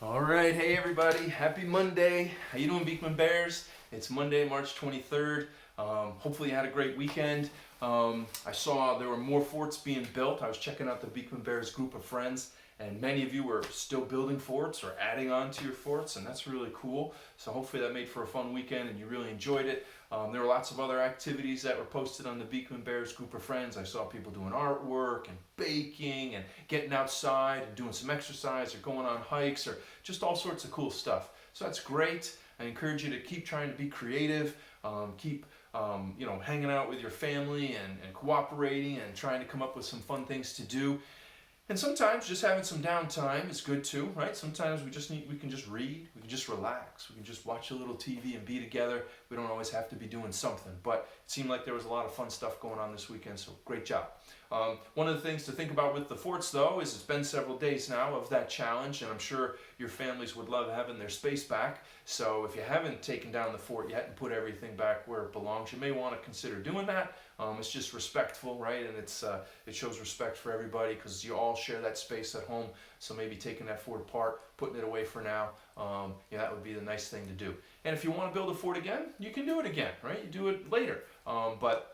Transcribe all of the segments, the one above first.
All right, hey everybody, happy Monday. How you doing, Beekman Bears? It's Monday, March 23rd. Hopefully you had a great weekend. I saw there were more forts being built. I was checking out the Beekman Bears group of friends, and many of you were still building forts or adding on to your forts, and that's really cool. So hopefully that made for a fun weekend and you really enjoyed it. There were lots of other activities that were posted on the Beekman Bears group of friends. I saw people doing artwork and baking and getting outside and doing some exercise or going on hikes or just all sorts of cool stuff. So that's great. I encourage you to keep trying to be creative, keep hanging out with your family and cooperating and trying to come up with some fun things to do. And sometimes just having some downtime is good too, right? Sometimes we can just read, we can just relax, we can just watch a little TV and be together. We don't always have to be doing something, but it seemed like there was a lot of fun stuff going on this weekend, so great job. One of the things to think about with the forts though is it's been several days now of that challenge, and I'm sure your families would love having their space back. So if you haven't taken down the fort yet and put everything back where it belongs, you may want to consider doing that. It's just respectful, right? And it shows respect for everybody because you all share that space at home. So maybe taking that fort apart, putting it away for now, that would be the nice thing to do. And if you want to build a fort again, you can do it again, right? You do it later. But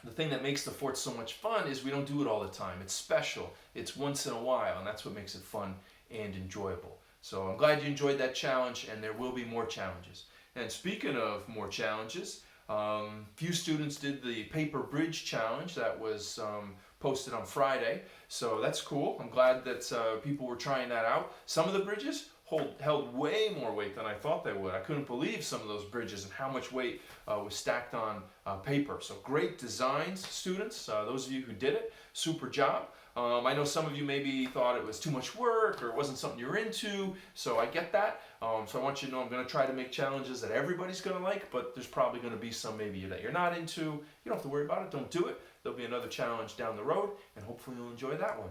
the thing that makes the fort so much fun is we don't do it all the time. It's special. It's once in a while, and that's what makes it fun and enjoyable. So I'm glad you enjoyed that challenge, and there will be more challenges. And speaking of more challenges, few students did the paper bridge challenge that was posted on Friday. So that's cool. I'm glad that people were trying that out. Some of the bridges held way more weight than I thought they would. I couldn't believe some of those bridges and how much weight was stacked on paper. So great designs, students. Those of you who did it, super job. I know some of you maybe thought it was too much work or it wasn't something you're into, so I get that. So I want you to know I'm going to try to make challenges that everybody's going to like, but there's probably going to be some maybe that you're not into. You don't have to worry about it. Don't do it. There'll be another challenge down the road, and hopefully you'll enjoy that one.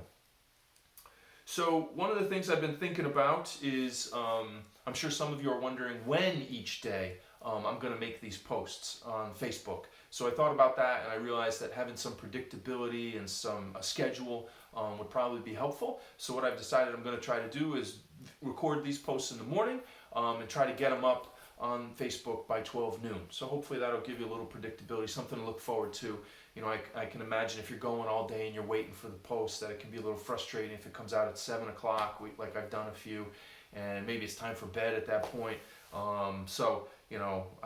So one of the things I've been thinking about is, I'm sure some of you are wondering when each day I'm going to make these posts on Facebook. So I thought about that and I realized that having some predictability and a schedule would probably be helpful. So what I've decided I'm going to try to do is record these posts in the morning and try to get them up on Facebook by 12 noon. So hopefully that'll give you a little predictability, something to look forward to. You know, I can imagine if you're going all day and you're waiting for the post that it can be a little frustrating if it comes out at 7 o'clock, like I've done a few, and maybe it's time for bed at that point. I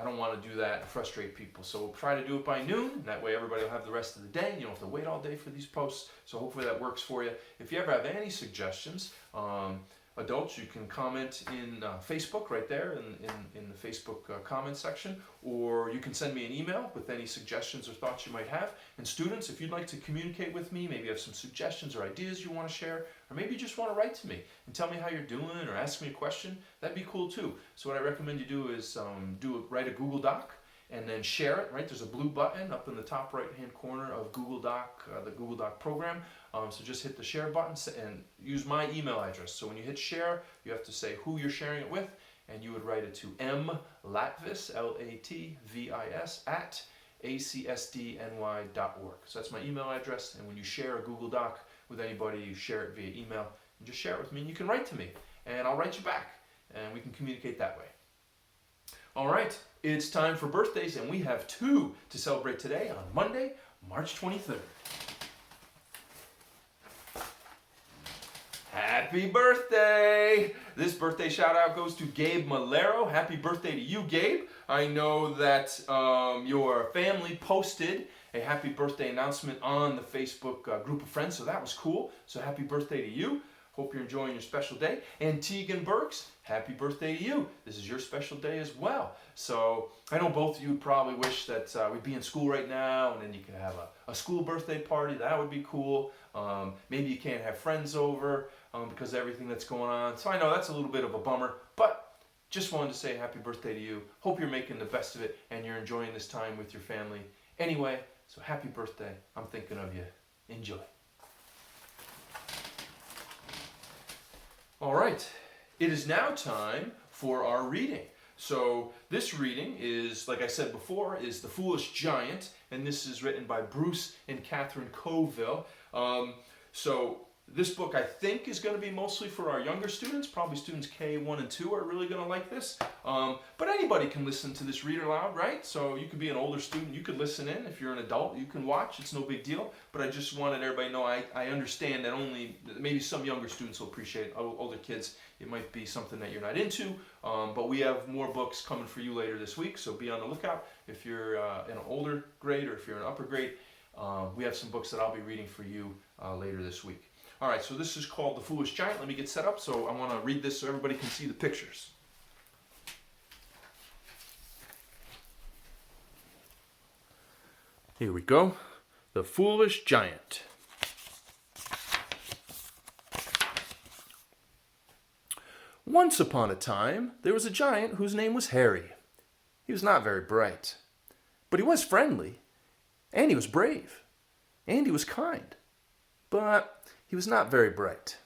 don't want to do that and frustrate people. So we'll try to do it by noon, and that way everybody will have the rest of the day, and you don't have to wait all day for these posts. So hopefully that works for you. If you ever have any suggestions, adults, you can comment in Facebook right there in the Facebook comment section, or you can send me an email with any suggestions or thoughts you might have. And students, if you'd like to communicate with me, maybe you have some suggestions or ideas you want to share, or maybe you just want to write to me and tell me how you're doing or ask me a question, that'd be cool too. So what I recommend you do is write a Google Doc and then share it, right? There's a blue button up in the top right-hand corner of Google Doc, the Google Doc program. So just hit the share button and use my email address. So when you hit share, you have to say who you're sharing it with, and you would write it to mlatvis, Latvis, at acsdny.org. So that's my email address, and when you share a Google Doc with anybody, you share it via email, and just share it with me, and you can write to me, and I'll write you back, and we can communicate that way. All right, it's time for birthdays, and we have two to celebrate today on Monday, March 23rd. Happy birthday! This birthday shout out goes to Gabe Malero. Happy birthday to you, Gabe. I know that your family posted a happy birthday announcement on the Facebook group of friends, so that was cool. So happy birthday to you. Hope you're enjoying your special day. And Tegan Burks, happy birthday to you. This is your special day as well. So I know both of you probably wish that we'd be in school right now and then you could have a school birthday party. That would be cool. Maybe you can't have friends over because of everything that's going on. So I know that's a little bit of a bummer, but just wanted to say happy birthday to you. Hope you're making the best of it and you're enjoying this time with your family. Anyway, so happy birthday. I'm thinking of you. Enjoy. All right, it is now time for our reading. So this reading is, like I said before, is The Foolish Giant, and this is written by Bruce and Catherine Coville. So This book, I think, is going to be mostly for our younger students. Probably students K1 and 2 are really going to like this. But anybody can listen to this read aloud, right? So you could be an older student. You could listen in. If you're an adult, you can watch. It's no big deal. But I just wanted everybody to know I understand that maybe some younger students will appreciate it. Older kids, it might be something that you're not into. But we have more books coming for you later this week. So be on the lookout. If you're in an older grade or if you're in an upper grade, we have some books that I'll be reading for you later this week. All right, so this is called The Foolish Giant. Let me get set up. So I want to read this so everybody can see the pictures. Here we go. The Foolish Giant. Once upon a time, there was a giant whose name was Harry. He was not very bright, but he was friendly, and he was brave, and he was kind, but he was not very bright.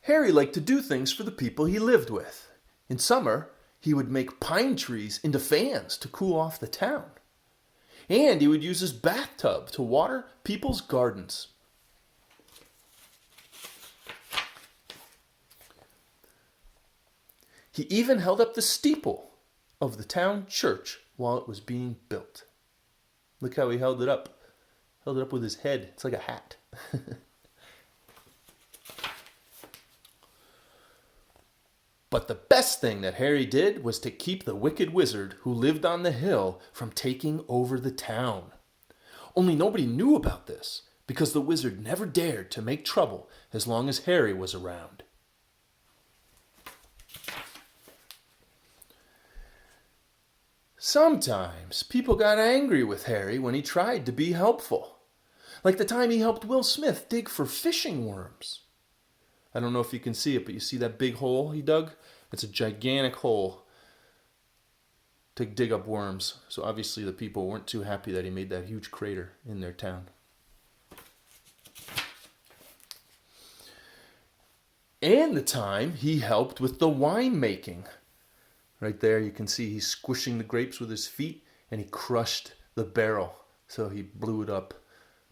Harry liked to do things for the people he lived with. In summer, he would make pine trees into fans to cool off the town. And he would use his bathtub to water people's gardens. He even held up the steeple of the town church while it was being built. Look how he held it up. Held it up with his head. It's like a hat. But the best thing that Harry did was to keep the wicked wizard who lived on the hill from taking over the town. Only nobody knew about this because the wizard never dared to make trouble as long as Harry was around. Sometimes people got angry with Harry when he tried to be helpful. Like the time he helped Will Smith dig for fishing worms. I don't know if you can see it, but you see that big hole he dug? It's a gigantic hole to dig up worms. So obviously the people weren't too happy that he made that huge crater in their town. And the time he helped with the wine making. Right there you can see he's squishing the grapes with his feet and he crushed the barrel. So he blew it up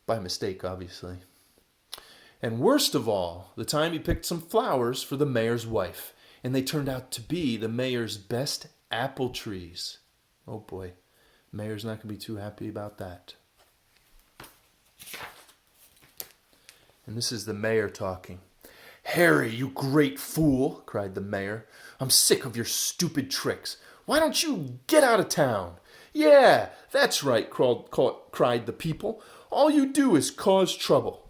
by mistake, obviously. And worst of all, the time he picked some flowers for the mayor's wife. And they turned out to be the mayor's best apple trees. Oh boy, mayor's not going to be too happy about that. And this is the mayor talking. "Harry, you great fool," cried the mayor. "I'm sick of your stupid tricks. Why don't you get out of town?" "Yeah, that's right," cried the people. "All you do is cause trouble."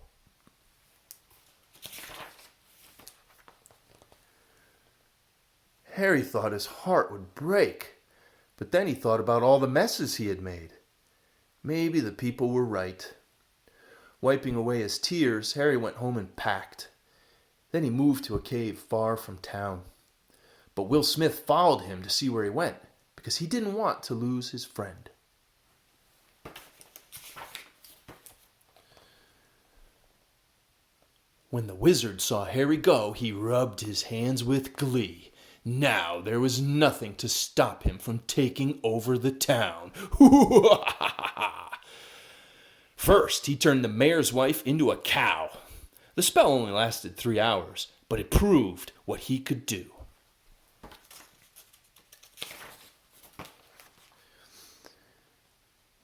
Harry thought his heart would break, but then he thought about all the messes he had made. Maybe the people were right. Wiping away his tears, Harry went home and packed. Then he moved to a cave far from town. But Will Smith followed him to see where he went, because he didn't want to lose his friend. When the wizard saw Harry go, he rubbed his hands with glee. Now there was nothing to stop him from taking over the town. First, he turned the mayor's wife into a cow. The spell only lasted 3 hours, but it proved what he could do.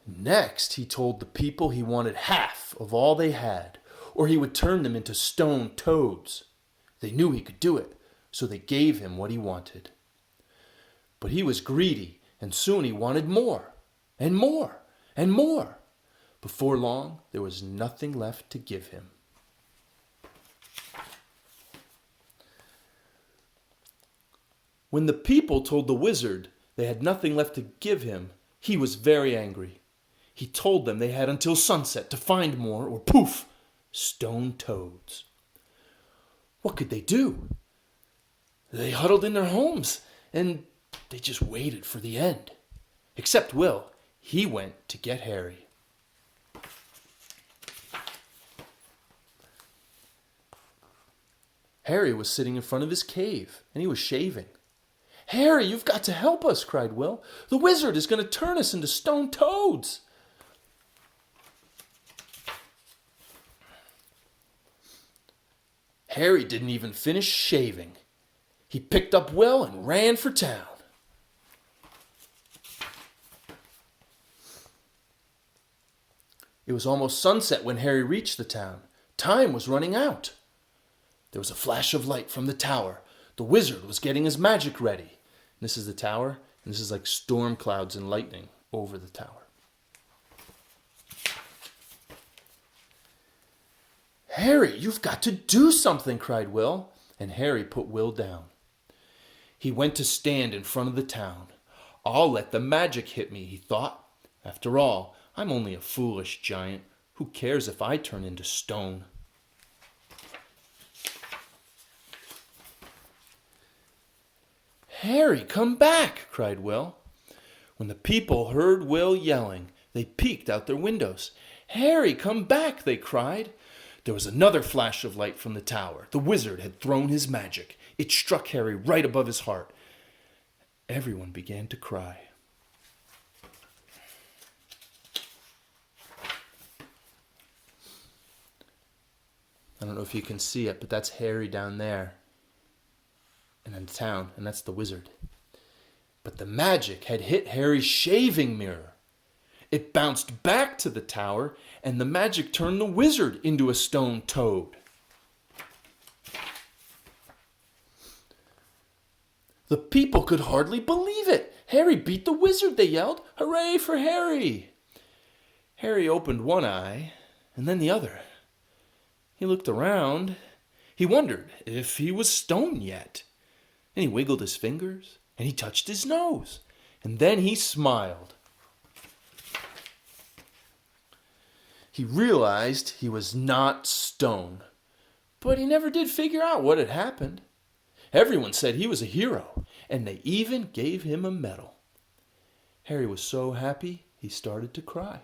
Next, he told the people he wanted half of all they had, or he would turn them into stone toads. They knew he could do it, so they gave him what he wanted. But he was greedy, and soon he wanted more, and more, and more. Before long, there was nothing left to give him. When the people told the wizard they had nothing left to give him, he was very angry. He told them they had until sunset to find more, or poof, stone toads. What could they do? They huddled in their homes, and they just waited for the end. Except Will. He went to get Harry. Harry was sitting in front of his cave, and he was shaving. "Harry, you've got to help us," cried Will. "The wizard is going to turn us into stone toads." Harry didn't even finish shaving. He picked up Will and ran for town. It was almost sunset when Harry reached the town. Time was running out. There was a flash of light from the tower. The wizard was getting his magic ready. This is the tower, and this is like storm clouds and lightning over the tower. Harry, you've got to do something, cried Will, and Harry put Will down. He went to stand in front of the town. I'll let the magic hit me, he thought. After all, I'm only a foolish giant. Who cares if I turn into stone? Harry, come back, cried Will. When the people heard Will yelling, they peeked out their windows. Harry, come back, they cried. There was another flash of light from the tower. The wizard had thrown his magic. It struck Harry right above his heart. Everyone began to cry. I don't know if you can see it, but that's Harry down there. And in the town, and that's the wizard. But the magic had hit Harry's shaving mirror. It bounced back to the tower, and the magic turned the wizard into a stone toad. The people could hardly believe it. Harry beat the wizard, they yelled. Hooray for Harry! Harry opened one eye, and then the other. He looked around. He wondered if he was stone yet. And he wiggled his fingers, and he touched his nose. And then he smiled. He realized he was not stone, but he never did figure out what had happened. Everyone said he was a hero, and they even gave him a medal. Harry was so happy, he started to cry.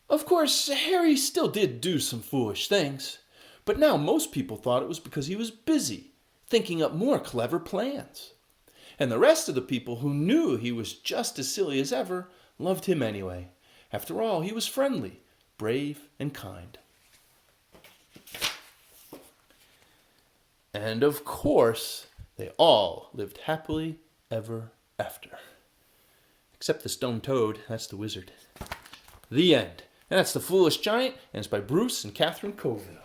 Of course, Harry still did do some foolish things, but now most people thought it was because he was busy, thinking up more clever plans. And the rest of the people who knew he was just as silly as ever loved him anyway. After all, he was friendly, brave, and kind. And of course, they all lived happily ever after. Except the stone toad, that's the wizard. The end. And that's The Foolish Giant, and it's by Bruce and Catherine Coville.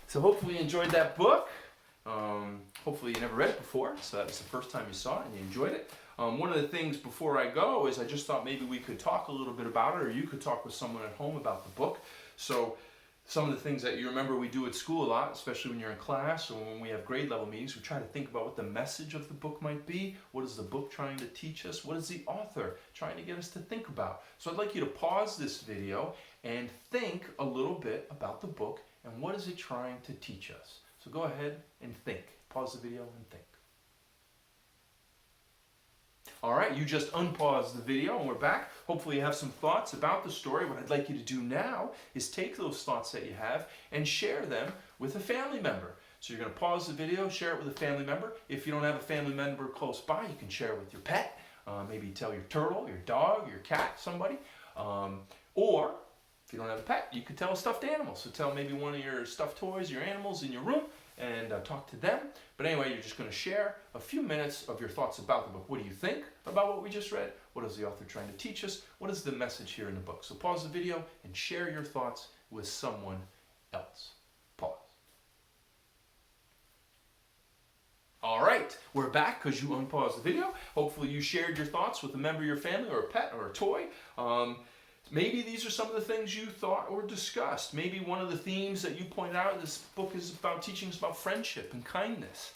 So hopefully you enjoyed that book. Hopefully you never read it before, so that was the first time you saw it and you enjoyed it. One of the things before I go is I just thought maybe we could talk a little bit about it, or you could talk with someone at home about the book. So some of the things that you remember we do at school a lot, especially when you're in class or when we have grade level meetings, we try to think about what the message of the book might be. What is the book trying to teach us? What is the author trying to get us to think about? So I'd like you to pause this video and think a little bit about the book and what is it trying to teach us. So go ahead and think. Pause the video and think. All right, you just unpaused the video and we're back. Hopefully you have some thoughts about the story. What I'd like you to do now is take those thoughts that you have and share them with a family member. So you're going to pause the video, share it with a family member. If you don't have a family member close by, you can share it with your pet. Maybe tell your turtle, your dog, your cat, somebody. Or if you don't have a pet, you could tell a stuffed animal. So tell maybe one of your stuffed toys, your animals in your room, and talk to them. But anyway, you're just going to share a few minutes of your thoughts about the book. What do you think about what we just read? What is the author trying to teach us? What is the message here in the book? So pause the video and share your thoughts with someone else. Pause. All right, we're back because you unpaused the video. Hopefully you shared your thoughts with a member of your family or a pet or a toy. Maybe these are some of the things you thought or discussed. Maybe one of the themes that you pointed out in this book is about teaching us about friendship and kindness.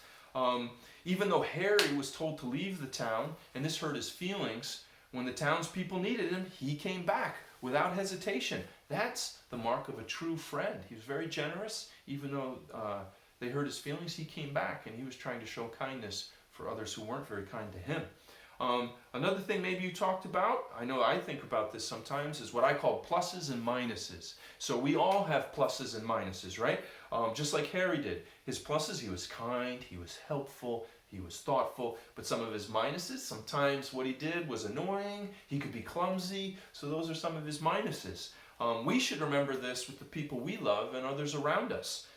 Even though Harry was told to leave the town, and this hurt his feelings, when the townspeople needed him, he came back without hesitation. That's the mark of a true friend. He was very generous. Even though they hurt his feelings, he came back, and he was trying to show kindness for others who weren't very kind to him. Another thing maybe you talked about, I know I think about this sometimes, is what I call pluses and minuses. So we all have pluses and minuses, right? Just like Harry did. His pluses, he was kind, he was helpful, he was thoughtful, but some of his minuses, sometimes what he did was annoying, he could be clumsy, so those are some of his minuses. We should remember this with the people we love and others around us.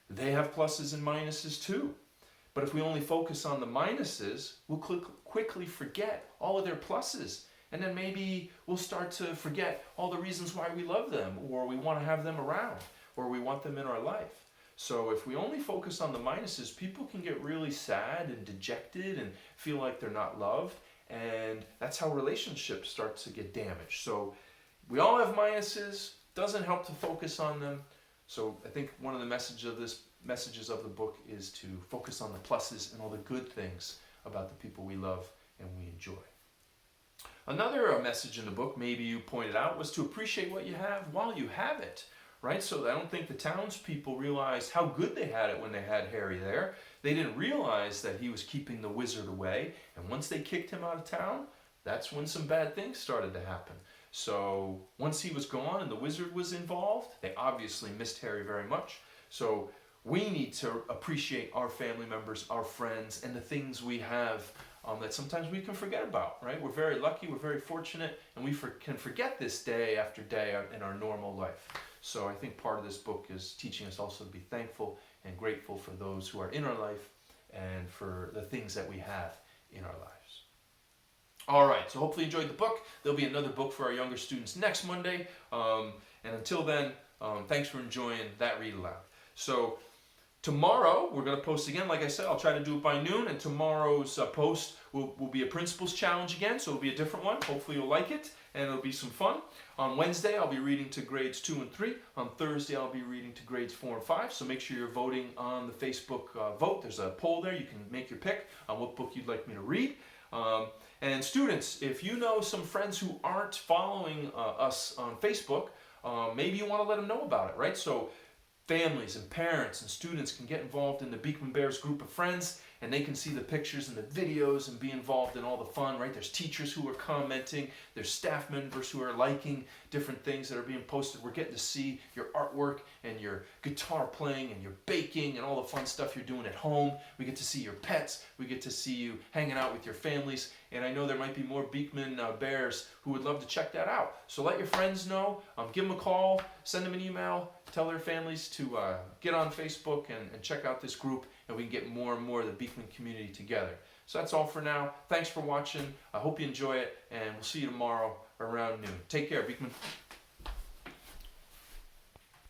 They have pluses and minuses too. But if we only focus on the minuses, we'll quickly forget all of their pluses. And then maybe we'll start to forget all the reasons why we love them, or we want to have them around, or we want them in our life. So if we only focus on the minuses, people can get really sad and dejected and feel like they're not loved. And that's how relationships start to get damaged. So we all have minuses. Doesn't help to focus on them. So I think one of the messages of the book is to focus on the pluses and all the good things about the people we love and we enjoy. Another message in the book, maybe you pointed out, was to appreciate what you have while you have it, right? So I don't think the townspeople realized how good they had it when they had Harry there. They didn't realize that he was keeping the wizard away, and once they kicked him out of town, that's when some bad things started to happen. So once he was gone and the wizard was involved, they obviously missed Harry very much. So we need to appreciate our family members, our friends, and the things we have that sometimes we can forget about, right? We're very lucky, we're very fortunate, and we can forget this day after day in our normal life. So I think part of this book is teaching us also to be thankful and grateful for those who are in our life and for the things that we have in our lives. All right, so hopefully you enjoyed the book. There'll be another book for our younger students next Monday. And until then, thanks for enjoying that read aloud. So tomorrow, we're going to post again. Like I said, I'll try to do it by noon. And tomorrow's post will be a Principles Challenge again. So it'll be a different one. Hopefully you'll like it. And it'll be some fun. On Wednesday, I'll be reading to grades 2 and 3. On Thursday, I'll be reading to grades 4 and 5. So make sure you're voting on the Facebook vote. There's a poll there. You can make your pick on what book you'd like me to read. And students, if you know some friends who aren't following us on Facebook, maybe you want to let them know about it, right? So families and parents and students can get involved in the Beekman Bears group of friends, and they can see the pictures and the videos and be involved in all the fun, right? There's teachers who are commenting, there's staff members who are liking different things that are being posted. We're getting to see your artwork and your guitar playing and your baking and all the fun stuff you're doing at home. We get to see your pets. We get to see you hanging out with your families. And I know there might be more Beekman Bears who would love to check that out. So let your friends know. Give them a call. Send them an email. Tell their families to get on Facebook and check out this group. And we can get more and more of the Beekman community together. So that's all for now. Thanks for watching. I hope you enjoy it. And we'll see you tomorrow around noon. Take care, Beekman.